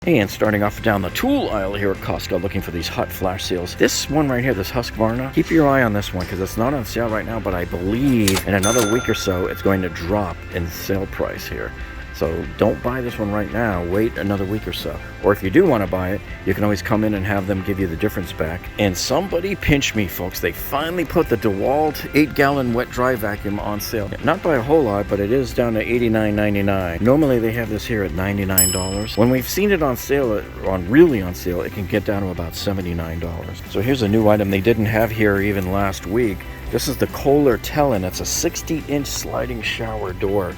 Hey, and starting off down the tool aisle here at Costco, looking for these hot flash sales. This one right here, this Husqvarna, keep your eye on this one because it's not on sale right now, but I believe in another week or so it's going to drop in sale price here. So don't buy this one right now, wait another week or so. Or if you do want to buy it, you can always come in and have them give you the difference back. And somebody pinched me, folks. They finally put the DeWalt 8-gallon wet dry vacuum on sale. Not by a whole lot, but it is down to $89.99. Normally they have this here at $99. When we've seen it on sale, really on sale, it can get down to about $79. So here's a new item they didn't have here even last week. This is the Kohler Tellin. It's a 60-inch sliding shower door.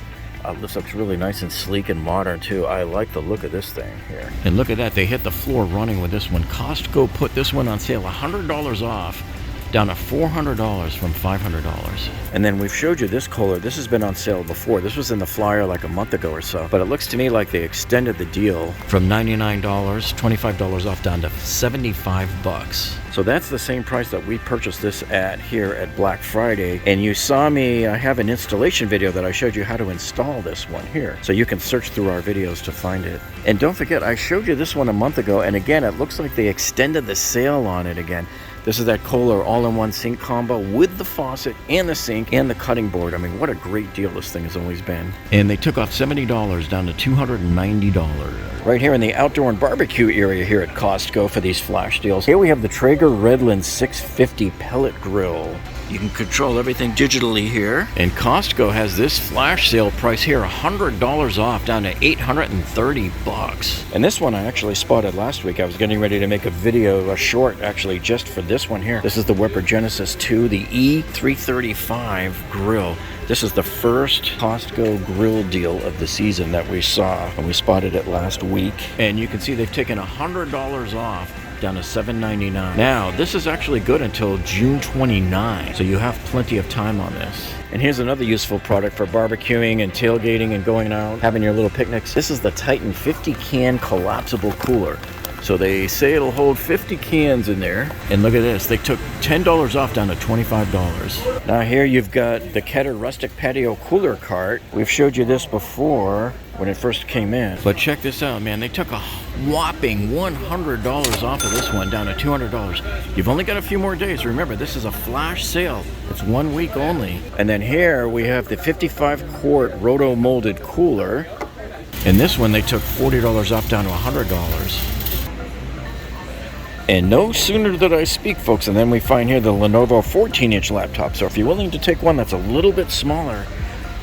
This looks really nice and sleek and modern too. I like the look of this thing here. And look at that, they hit the floor running with this one. Costco put this one on sale, $100 off, down to $400 from $500. And then we've showed you this Kohler. This has been on sale before. This was in the flyer like a month ago or so. But it looks to me like they extended the deal from $99, $25 off, down to $75. So that's the same price that we purchased this at here at Black Friday. And you saw me, I have an installation video that I showed you how to install this one here. So you can search through our videos to find it. And don't forget, I showed you this one a month ago. And again, it looks like they extended the sale on it again. This is that Kohler all-in-one sink combo with the faucet and the sink and the cutting board. I mean, what a great deal this thing has always been. And they took off $70 down to $290. Right here in the outdoor and barbecue area here at Costco for these flash deals. Here we have the Traeger Redland 650 pellet grill. You can control everything digitally here. And Costco has this flash sale price here, $100 off, down to $830. And this one I actually spotted last week. I was getting ready to make a short actually just for this one here. This is the Weber Genesis 2, the E335 grill. This is the first Costco grill deal of the season that we saw, and we spotted it last week. And you can see they've taken $100 off, down to $7.99. Now, this is actually good until June 29, so you have plenty of time on this. And here's another useful product for barbecuing and tailgating and going out, having your little picnics. This is the Titan 50-can collapsible cooler. So they say it'll hold 50 cans in there. And look at this, they took $10 off, down to $25. Now here you've got the Ketter Rustic Patio Cooler Cart. We've showed you this before when it first came in. But check this out, man. They took a whopping $100 off of this one, down to $200. You've only got a few more days. Remember, this is a flash sale. It's 1 week only. And then here we have the 55-quart roto-molded cooler. And this one they took $40 off, down to $100. And no sooner did I speak, folks, and then we find here the Lenovo 14-inch laptop. So if you're willing to take one that's a little bit smaller,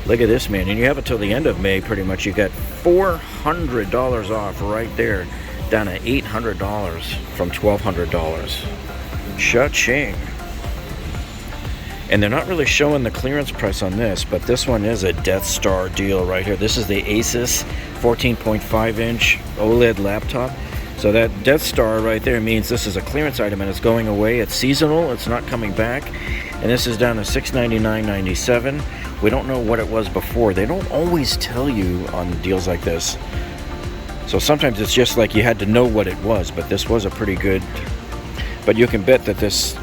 look at this, man. And you have it till the end of May, pretty much. You got $400 off right there, down to $800 from $1,200. Cha-ching. And they're not really showing the clearance price on this, but this one is a Death Star deal right here. This is the Asus 14.5-inch OLED laptop. So that Death Star right there means this is a clearance item and it's going away. It's seasonal, it's not coming back. And this is down to $699.97. We don't know what it was before. They don't always tell you on deals like this. So sometimes it's just like you had to know what it was, but this was a pretty good. But you can bet that this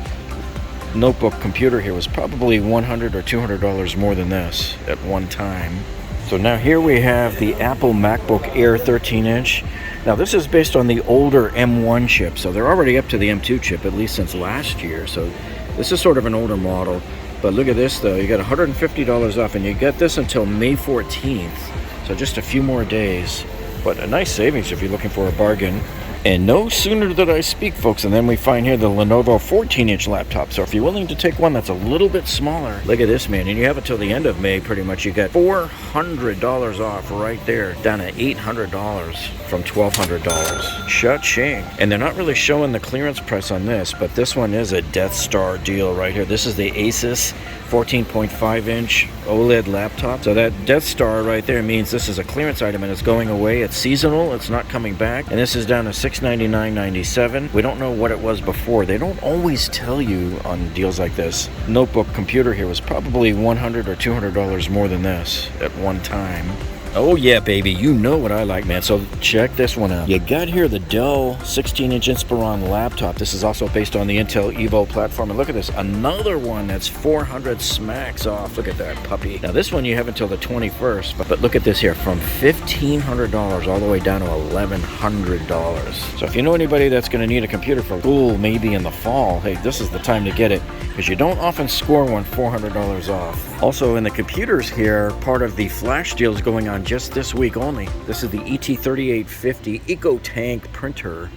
notebook computer here was probably $100 or $200 more than this at one time. So now here we have the Apple MacBook Air 13-inch. Now this is based on the older M1 chip, so they're already up to the M2 chip, at least since last year. So this is sort of an older model. But look at this though, you got $150 off, and you get this until May 14th. So just a few more days. But a nice savings if you're looking for a bargain. And no sooner did I speak, folks, and then we find here the Lenovo 14-inch laptop. So if you're willing to take one that's a little bit smaller, look at this, man. And you have it till the end of May, pretty much. You got $400 off right there, down to $800 from $1,200. Cha-ching. And they're not really showing the clearance price on this, but this one is a Death Star deal right here. This is the Asus 14.5-inch OLED laptop. So that Death Star right there means this is a clearance item and it's going away. It's seasonal, it's not coming back. And this is down to $699.97. We don't know what it was before. They don't always tell you on deals like this. Notebook computer here was probably $100 or $200 more than this at one time. Oh yeah, baby, you know what I like, man. So check this one out. You got here the Dell 16-inch Inspiron laptop. This is also based on the Intel Evo platform. And look at this, another one that's 400 smacks off. Look at that puppy. Now this one you have until the 21st, but look at this here, from $1,500 all the way down to $1,100. So if you know anybody that's going to need a computer for school, maybe in the fall, hey, this is the time to get it, because you don't often score one $400 off. Also in the computers here, part of the flash deal is going on just this week only. This is the ET3850 EcoTank printer.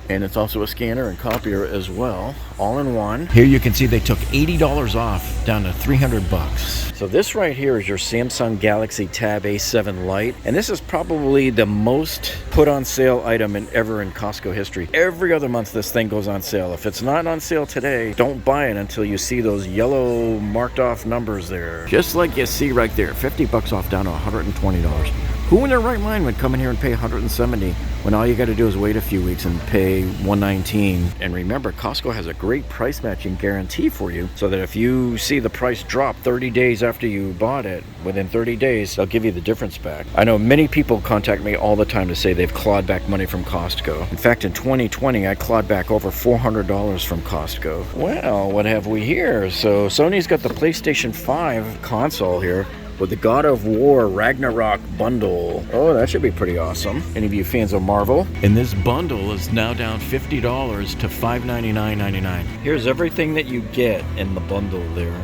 And it's also a scanner and copier as well, all in one. Here you can see they took $80 off, down to 300 bucks. So this right here is your Samsung Galaxy Tab A7 Lite, and this is probably the most put on sale item ever in Costco history. Every other month this thing goes on sale. If it's not on sale today, don't buy it until you see those yellow marked off numbers there. Just like you see right there, 50 bucks off down to $120. Who in their right mind would come in here and pay $170 when all you got to do is wait a few weeks and pay $119? And remember, Costco has a great price matching guarantee for you, so that if you see the price drop 30 days after you bought it, within 30 days, they'll give you the difference back. I know many people contact me all the time to say they've clawed back money from Costco. In fact, in 2020, I clawed back over $400 from Costco. Well, what have we here? So Sony's got the PlayStation 5 console here, with the God of War Ragnarok bundle. Oh, that should be pretty awesome. Any of you fans of Marvel? And this bundle is now down $50 to $599.99. Here's everything that you get in the bundle there.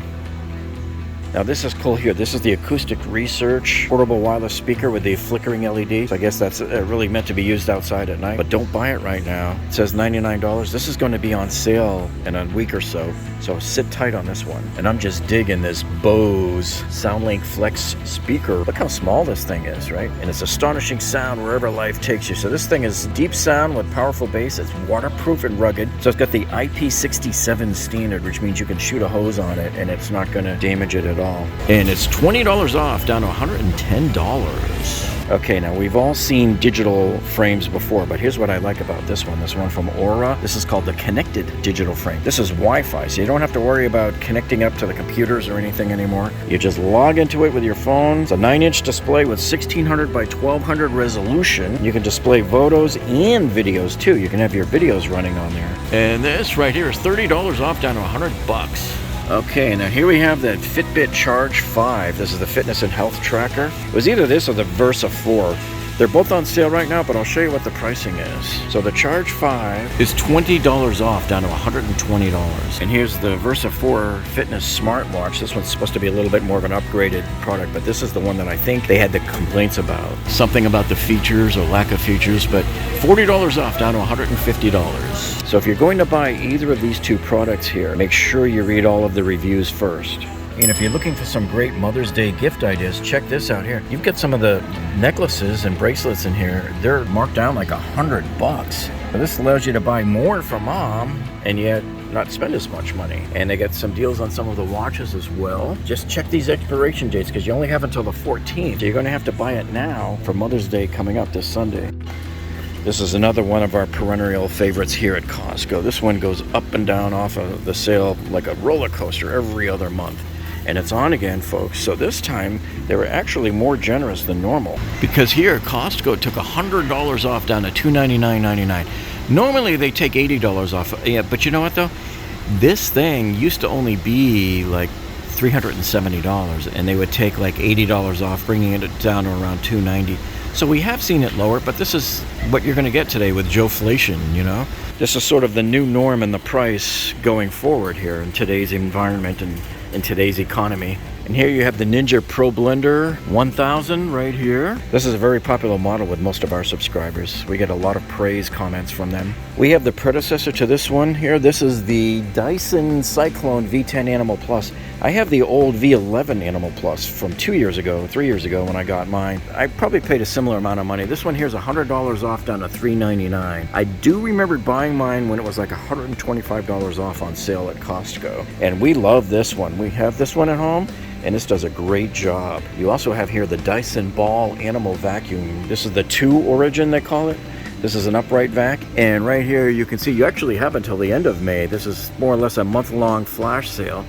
Now this is cool here. This is the Acoustic Research portable wireless speaker with the flickering LED. So I guess that's really meant to be used outside at night, but don't buy it right now. It says $99. This is going to be on sale in a week or so. So sit tight on this one. And I'm just digging this Bose SoundLink Flex speaker. Look how small this thing is, right? And it's astonishing sound wherever life takes you. So this thing is deep sound with powerful bass. It's waterproof and rugged. So it's got the IP67 standard, which means you can shoot a hose on it and it's not going to damage it at all. And it's $20 off, down to $110. Okay, now we've all seen digital frames before, but here's what I like about this one from Aura. This is called the Connected Digital Frame. This is Wi-Fi, so you don't have to worry about connecting up to the computers or anything anymore. You just log into it with your phone. It's a 9-inch display with 1600 by 1200 resolution. You can display photos and videos too. You can have your videos running on there. And this right here is $30 off, down to 100 bucks. Okay, now here we have that Fitbit Charge 5. This is the fitness and health tracker. It was either this or the Versa 4. They're both on sale right now, but I'll show you what the pricing is. So the Charge 5 is $20 off, down to $120. And here's the Versa 4 fitness smartwatch. This one's supposed to be a little bit more of an upgraded product, but this is the one that I think they had the complaints about. Something about the features or lack of features, but $40 off, down to $150. So if you're going to buy either of these two products here, make sure you read all of the reviews first. And if you're looking for some great Mother's Day gift ideas, check this out here. You've got some of the necklaces and bracelets in here. They're marked down like $100. Now this allows you to buy more for mom and yet not spend as much money. And they got some deals on some of the watches as well. Just check these expiration dates because you only have until the 14th. So you're going to have to buy it now for Mother's Day coming up this Sunday. This is another one of our perennial favorites here at Costco. This one goes up and down off of the sale like a roller coaster every other month. And it's on again, folks. So this time they were actually more generous than normal, because here Costco took $100 off, down to $299.99. Normally they take $80 off. Yeah, but you know what though? This thing used to only be like $370, and they would take like $80 off, bringing it down to around $290. So we have seen it lower, but this is what you're going to get today with Joeflation, you know? This is sort of the new norm in the price going forward here in today's environment and in today's economy. And here you have the Ninja Pro Blender 1000 right here. This is a very popular model with most of our subscribers. We get a lot of praise comments from them. We have the predecessor to this one here. This is the Dyson Cyclone V10 Animal Plus. I have the old V11 Animal Plus from 3 years ago when I got mine. I probably paid a similar amount of money. This one here is $100 off, down to $399. I do remember buying mine when it was like $125 off on sale at Costco. And we love this one. We have this one at home, and this does a great job. You also have here the Dyson Ball Animal Vacuum. This is the 2 Origin, they call it. This is an upright vac, and right here you can see you actually have until the end of May. This is more or less a month-long flash sale.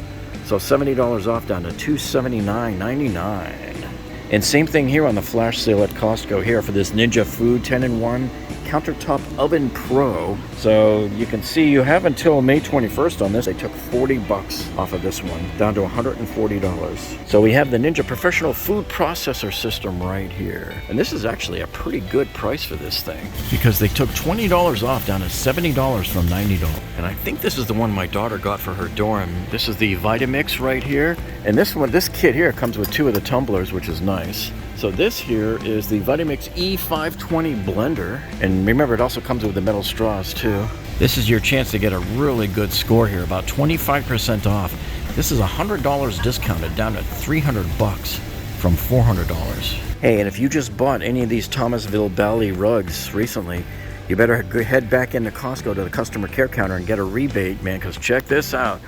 So $70 off, down to $279.99. And same thing here on the flash sale at Costco here for this Ninja Food 10-in-1 Countertop Oven Pro. So you can see you have until May 21st on this. They took $40 off of this one, down to $140. So we have the Ninja Professional Food Processor System right here. And this is actually a pretty good price for this thing because they took $20 off down to $70 from $90. And I think this is the one my daughter got for her dorm. This is the Vitamix right here. And this kit here comes with 2 of the tumblers, which is nice. So this here is the Vitamix E520 blender. And remember, it also comes with the metal straws too. This is your chance to get a really good score here, about 25% off. This is $100 discounted down to $300 from $400. Hey, and if you just bought any of these Thomasville Bally rugs recently, you better head back into Costco to the customer care counter and get a rebate, man, because check this out.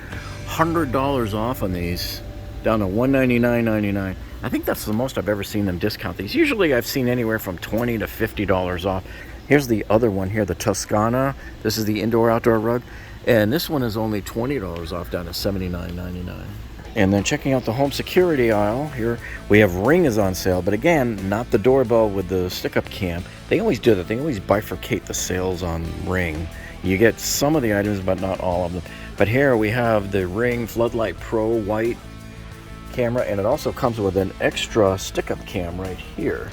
$100 off on these, down to $199.99. I think that's the most I've ever seen them discount these. Usually I've seen anywhere from $20 to $50 off. Here's the other one here, the Toscana. This is the indoor-outdoor rug. And this one is only $20 off, down to $79.99. And then checking out the home security aisle, here we have Ring is on sale. But again, not the doorbell with the stick-up cam. They always do that. They always bifurcate the sales on Ring. You get some of the items, but not all of them. But here we have the Ring Floodlight Pro White camera, and it also comes with an extra stick-up cam right here.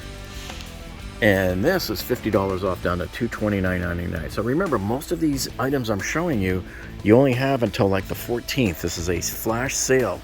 And this is $50 off, down to $229.99. So remember, most of these items I'm showing you, you only have until like the 14th. This is a flash sale.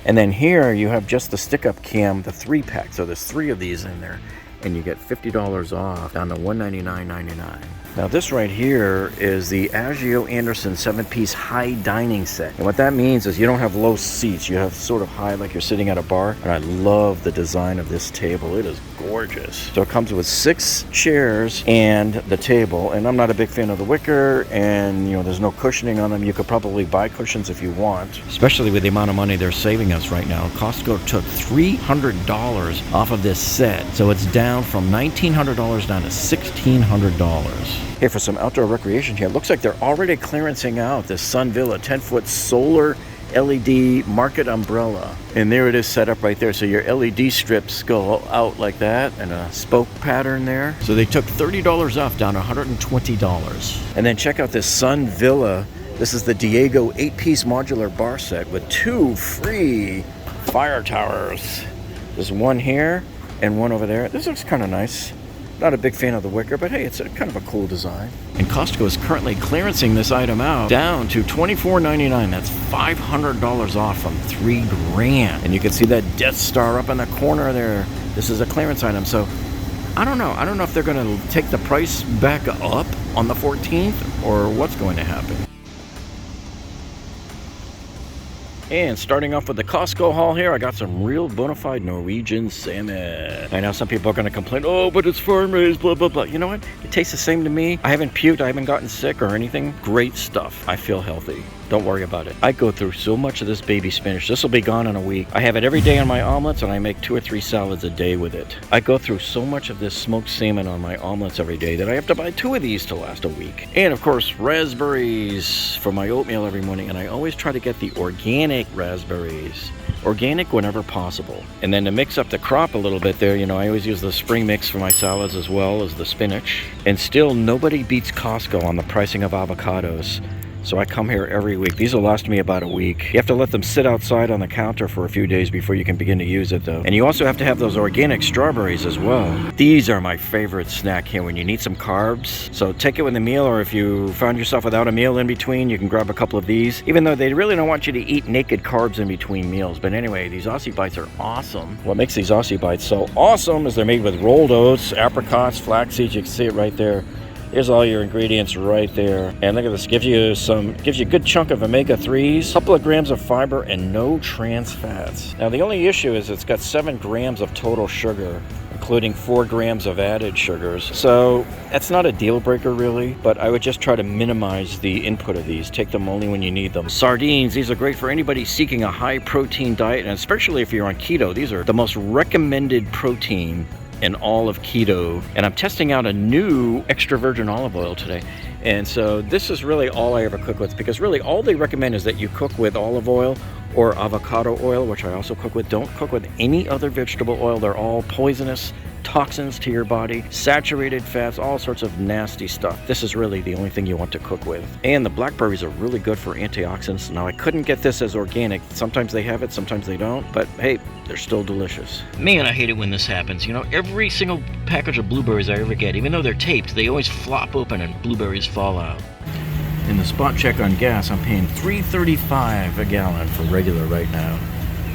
And then here you have just the stick-up cam, the 3-pack. So there's 3 of these in there, and you get $50 off, down to $199.99. Now this right here is the Agio Anderson 7-piece high dining set. And what that means is you don't have low seats. You have sort of high, like you're sitting at a bar. And I love the design of this table. It is gorgeous. So it comes with 6 chairs and the table. And I'm not a big fan of the wicker, and you know, there's no cushioning on them. You could probably buy cushions if you want, especially with the amount of money they're saving us right now. Costco took $300 off of this set. So it's down from $1,900 down to $1,600. Here for some outdoor recreation here. Looks like they're already clearancing out this Sun Villa 10-foot solar LED market umbrella. And there it is set up right there. So your LED strips go out like that, and a spoke pattern there. So they took $30 off, down to $120. And then check out this Sun Villa. This is the Diego 8-piece modular bar set with 2 free fire towers. There's one here and one over there. This looks kind of nice. Not a big fan of the wicker, but hey, it's kind of a cool design. And Costco is currently clearancing this item out down to $24.99. That's $500 off from $3,000. And you can see that Death Star up in the corner there. This is a clearance item. So I don't know. I don't know if they're going to take the price back up on the 14th or what's going to happen. And starting off with the Costco haul here, I got some real bona fide Norwegian salmon. I know some people are going to complain, oh, but it's farm raised, blah, blah, blah. You know what? It tastes the same to me. I haven't puked, I haven't gotten sick or anything. Great stuff. I feel healthy. Don't worry about it. I go through so much of this baby spinach. This will be gone in a week. I have it every day on my omelets, and I make 2 or 3 salads a day with it. I go through so much of this smoked salmon on my omelets every day that I have to buy 2 of these to last a week. And of course, raspberries for my oatmeal every morning, and I always try to get the organic raspberries. Organic whenever possible. And then to mix up the crop a little bit there, you know, I always use the spring mix for my salads as well as the spinach. And still, nobody beats Costco on the pricing of avocados. So I come here every week. These will last me about a week. You have to let them sit outside on the counter for a few days before you can begin to use it though. And you also have to have those organic strawberries as well. These are my favorite snack here when you need some carbs. So take it with a meal, or if you found yourself without a meal in between, you can grab a couple of these. Even though they really don't want you to eat naked carbs in between meals. But anyway, these Aussie Bites are awesome. What makes these Aussie Bites so awesome is they're made with rolled oats, apricots, flax seeds. You can see it right there. Here's all your ingredients right there. And look at this, gives you a good chunk of omega-3s, couple of grams of fiber, and no trans fats. Now the only issue is it's got 7 grams of total sugar, including 4 grams of added sugars. So that's not a deal breaker really, but I would just try to minimize the input of these. Take them only when you need them. Sardines, these are great for anybody seeking a high protein diet, and especially if you're on keto. These are the most recommended protein in all of keto. And I'm testing out a new extra virgin olive oil today. And so this is really all I ever cook with, because really all they recommend is that you cook with olive oil or avocado oil, which I also cook with. Don't cook with any other vegetable oil. They're all poisonous, toxins to your body, saturated fats, all sorts of nasty stuff. This is really the only thing you want to cook with. And the blackberries are really good for antioxidants. Now, I couldn't get this as organic. Sometimes they have it, sometimes they don't, but hey, they're still delicious. Man, I hate it when this happens. You know, every single package of blueberries I ever get, even though they're taped, they always flop open and blueberries fall out. In the spot check on gas, I'm paying $3.35 a gallon for regular right now.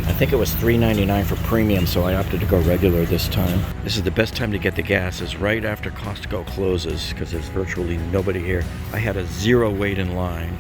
I think it was $3.99 for premium, so I opted to go regular this time. This is the best time to get the gas, is right after Costco closes, because there's virtually nobody here. I had a 0 wait in line.